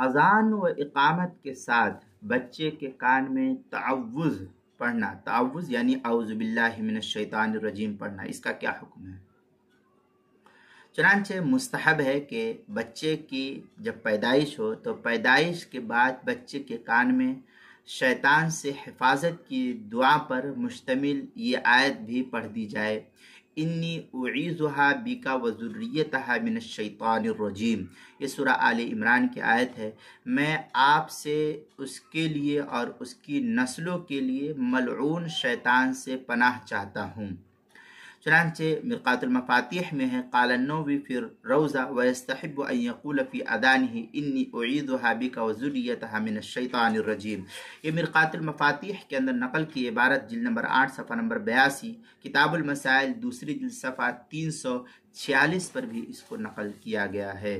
अजान व इकामत के साथ बच्चे के कान में तअव्वुज़ पढ़ना, तअव्वुज़ यानी औज़ु बिल्लाहि मिनश शैतानिर रजीम पढ़ना, इसका क्या हुक्म है? चुनांचे मुस्तहब है कि बच्चे की जब पैदाइश हो तो पैदाइश के बाद बच्चे के कान में शैतान से हिफाजत की दुआ पर मुश्तमिल ये आयत भी पढ़ दी जाए, इन्नी उईज़ुहा बिका व ज़ुर्रियतहा मिनश शैतानिर रजीम। ये सूरा आले इमरान की आयत है। मैं आपसे उसके लिए और उसकी नस्लों के लिए मलऊन शैतान से पनाह चाहता हूँ। चुनांचे मिरकातुल मफातिह में है, क़ाल अन्नववी फिर रौज़ा व यस्तहिब्बु अन यक़ूल फ़ी अदानिही इन्नी उईज़ुहा बिका व ज़ुर्रियतहा मिनश शैतानिर रजीम। ये मिरकातुल मफातिह के अंदर नकल की इबारत जिल्द नंबर 8 सफ़ा नंबर 82, किताबुल मसाइल दूसरी जिल्द सफ़ा 346 पर भी इसको नकल किया गया है।